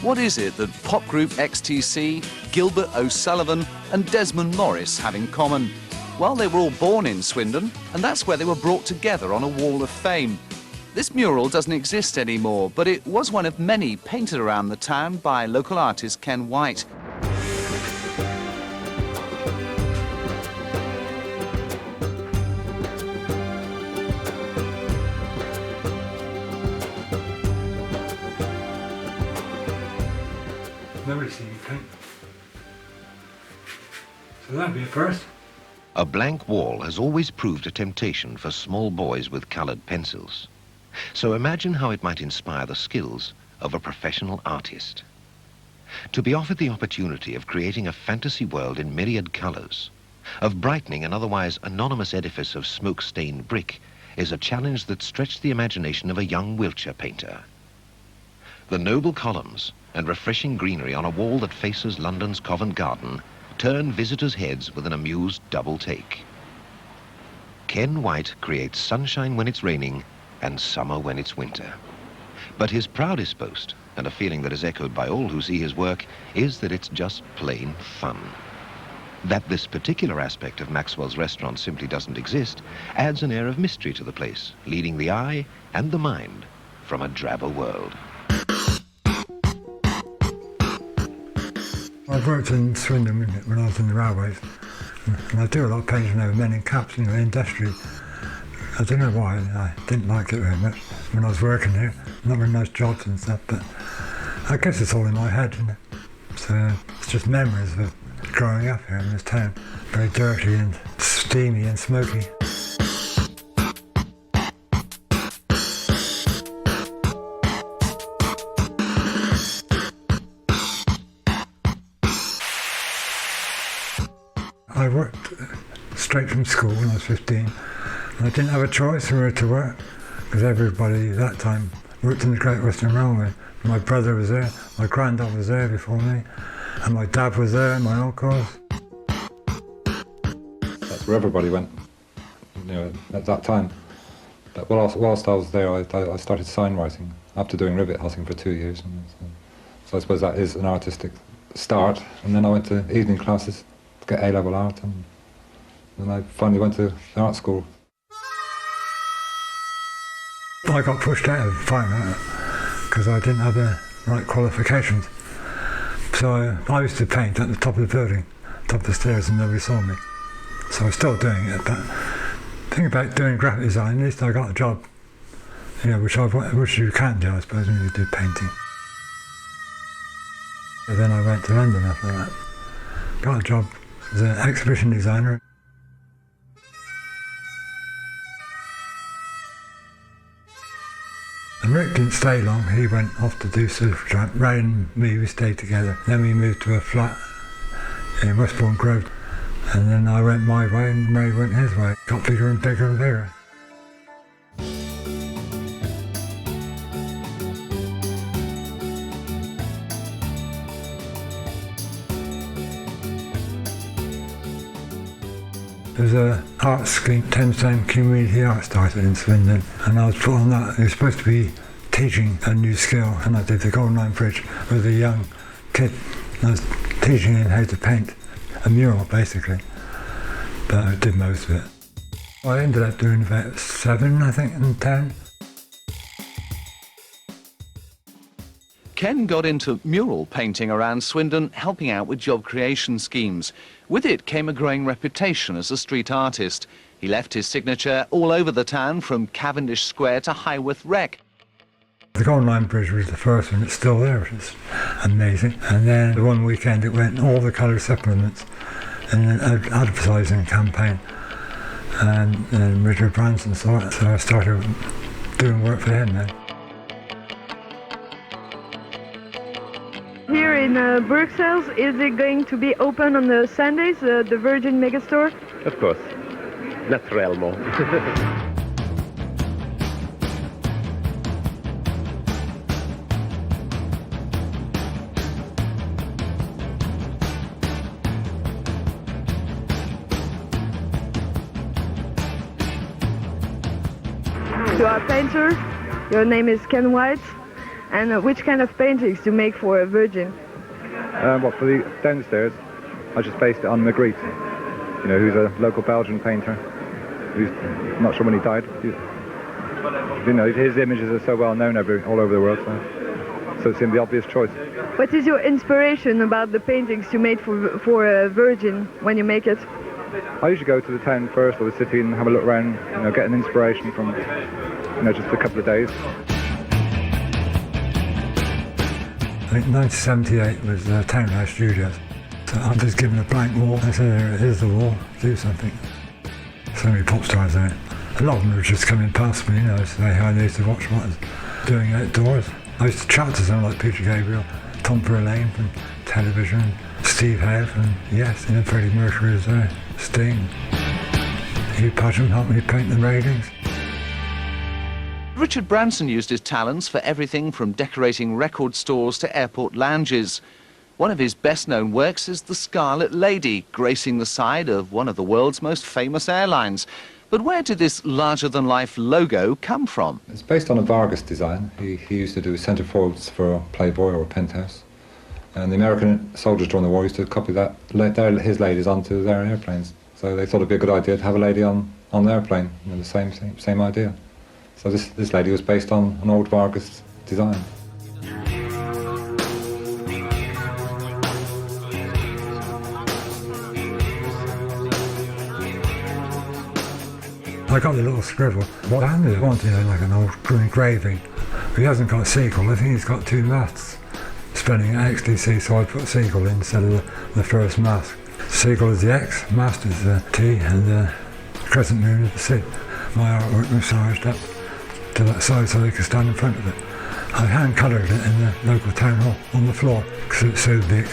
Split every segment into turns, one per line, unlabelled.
What is it that pop group XTC, Gilbert O'Sullivan and Desmond Morris have in common? Well, they were all born in Swindon, and that's where they were brought together on a wall of fame. This mural doesn't exist anymore, but it was one of many painted around the town by local artist Ken White.
Never seen you paint. So that'd be a first.
A blank wall has always proved a temptation for small boys with coloured pencils. So imagine how it might inspire the skills of a professional artist. To be offered the opportunity of creating a fantasy world in myriad colours, of brightening an otherwise anonymous edifice of smoke-stained brick, is a challenge that stretched the imagination of a young Wiltshire painter. The noble columns and refreshing greenery on a wall that faces London's Covent Garden turn visitors' heads with an amused double take. Ken White creates sunshine when it's raining and summer when it's winter. But his proudest boast, and a feeling that is echoed by all who see his work, is that it's just plain fun. That this particular aspect of Maxwell's restaurant simply doesn't exist adds an air of mystery to the place, leading the eye and the mind from a drabber world.
I've worked in Swindon when I was in the railways, and I do a lot of painting over men in caps, you know, industry. I don't know why, I didn't like it very much when I was working here. Not very nice jobs and stuff, but I guess it's all in my head, you know. So it's just memories of growing up here in this town. Very dirty and steamy and smoky. I worked straight from school when I was 15. And I didn't have a choice where to work, because everybody at that time worked in the Great Western Railway. My brother was there, my granddad was there before me, and my dad was there, and my uncles.
That's where everybody went, you know, at that time. But whilst I was there, I started sign writing after doing rivet husking for 2 years. So I suppose that is an artistic start. And then I went to evening classes to get A-level art, and then I finally went to art school.
I got pushed out of fine art because I didn't have the right qualifications. So I used to paint at the top of the building, top of the stairs, and nobody saw me. So I'm still doing it, but the thing about doing graphic design, at least I got a job, you know, which you can do, I suppose, when you do painting. So then I went to London after that. Got a job as an exhibition designer. And Rick didn't stay long. He went off to do Supertramp. Ray and me, we stayed together. Then we moved to a flat in Westbourne Grove. And then I went my way and Ray went his way. Got bigger and bigger and bigger. There's an art scheme, Thamestown Community Art started in Swindon, and I was put on that. It was supposed to be teaching a new skill, and I did the Golden Line Bridge with a young kid. I was teaching him how to paint a mural, basically, but I did most of it. I ended up doing about 7, I think, in town.
Ken got into mural painting around Swindon, helping out with job creation schemes. With it came a growing reputation as a street artist. He left his signature all over the town, from Cavendish Square to Highworth Wreck.
The Golden Line Bridge was the first one. It's still there, which is amazing. And then the one weekend it went all the colour supplements and an advertising campaign. And Richard Branson saw it, so I started doing work for him then.
Here in Bruxelles, is it going to be open on the Sundays, the Virgin Megastore?
Of course, naturellement.
You are a painter, your name is Ken White, And which kind of paintings do you make for a Virgin?
For the downstairs, I just based it on Magritte, who's a local Belgian painter. I'm not sure when he died. His images are so well known all over the world, so it seemed the obvious choice.
What is your inspiration about the paintings you made for a Virgin when you make it?
I usually go to the town first, or the city, and have a look around, get an inspiration from, just a couple of days.
I think 1978 was the Townhouse Studios. So I'm just given a blank wall. I said, here's the wall, do something. So many pop stars there. A lot of them were just coming past me, to say how they used to watch what I was doing outdoors. I used to chat to someone like Peter Gabriel, Tom Verlaine from television, Steve Howe from Yes, Freddie Mercury was there, Sting. Hugh Padgham helped me paint the railings.
Richard Branson used his talents for everything from decorating record stores to airport lounges. One of his best-known works is The Scarlet Lady, gracing the side of one of the world's most famous airlines. But where did this larger-than-life logo come from?
It's based on a Vargas design. He used to do centerfolds for Playboy or Penthouse. And the American soldiers during the war used to copy his ladies onto their airplanes. So they thought it'd be a good idea to have a lady on the airplane. The same idea. So this lady was based on an old Vargas design.
I got the little scribble. What Andy wanted, like an old engraving. He hasn't got sequel. I think he's got 2 masts spelling XTC, so I put sequel instead of the first mast. Sequel is the X, mast is the T, and the crescent moon is the C. My artwork massaged up to that side so they could stand in front of it. I hand coloured it in the local town hall on the floor because it's so big.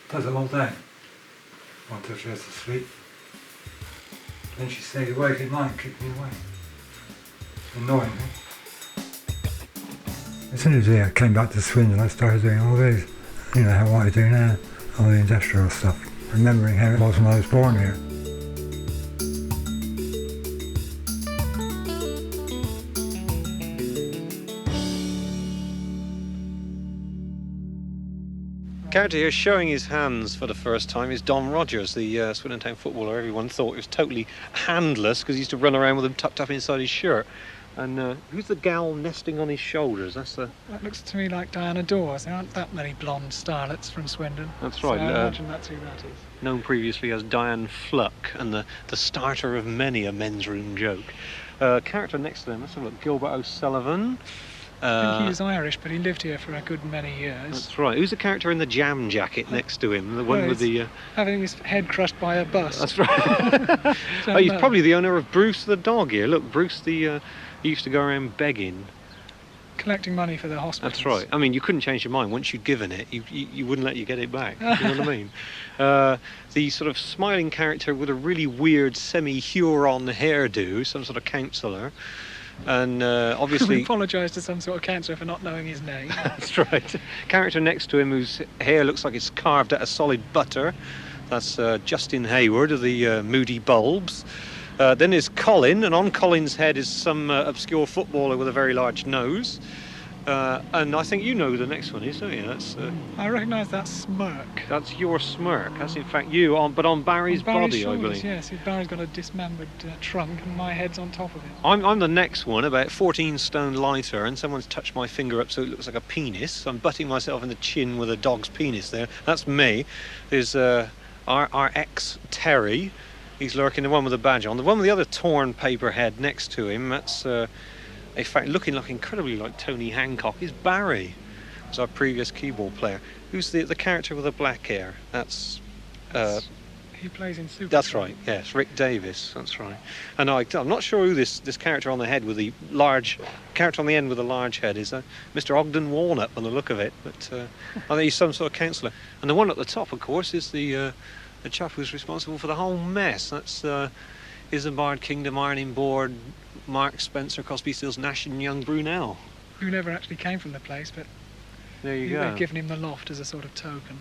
Does it all day. Until she has to sleep. Then she stayed awake at night and kicked me away. Annoying me. As soon as I came back to Swindon, I started doing all these, what I do now, all the industrial stuff, remembering how it was when I was born here.
The character here showing his hands for the first time is Don Rogers, the Swindon Town footballer. Everyone thought he was totally handless because he used to run around with them tucked up inside his shirt. And who's the gal nesting on his shoulders? That
looks to me like Diana Dawes. There aren't that many blonde starlets from Swindon.
That's right.
So I imagine that's who that is.
Known previously as Diane Fluck and the starter of many a men's room joke. Character next to them, let's have a look, Gilbert O'Sullivan.
I think he was Irish, but he lived here for a good many years.
That's right. Who's the character in the jam jacket next to him? The one with the...
having his head crushed by a bus.
That's right. He's probably the owner of Bruce the dog here. Look, Bruce he used to go around begging.
Collecting money for the hospitals.
That's right. I mean, you couldn't change your mind. Once you'd given it, you wouldn't let you get it back. You know what I mean? The sort of smiling character with a really weird semi-Huron hairdo, some sort of councillor. And obviously...
We apologise to some sort of councillor for not knowing his name.
That's right. Character next to him whose hair looks like it's carved out of solid butter. That's Justin Hayward of the Moody Bulbs. Then there's Colin, and on Colin's head is some obscure footballer with a very large nose. And I think you know who the next one is, don't you? That's,
I recognise that smirk.
That's your smirk. That's in fact you, but on Barry's body,
shoulders,
I believe.
Yes, Barry's got a dismembered trunk, and my head's on top of it.
I'm the next one, about 14 stone lighter, and someone's touched my finger up so it looks like a penis. I'm butting myself in the chin with a dog's penis there. That's me. There's our ex Terry. He's lurking, the one with the badge on. The one with the other torn paper head next to him, that's... in fact, looking like incredibly like Tony Hancock, is Barry, who's our previous keyboard player. Who's the character with the black hair? That's
he plays in Super.
That's right. Yes, Rick Davis. That's right. And I'm not sure who this character on the head with the large character on the end with the large head is. Mr. Ogden Walnut, by the look of it. But I think he's some sort of councillor. And the one at the top, of course, is the chap who's responsible for the whole mess. That's Isambard Kingdom Ironing Board. Mark Spencer, Crosby, Stills, Nash and Young Brunel.
Who never actually came from the place, but
there you go.
They've given him the loft as a sort of token.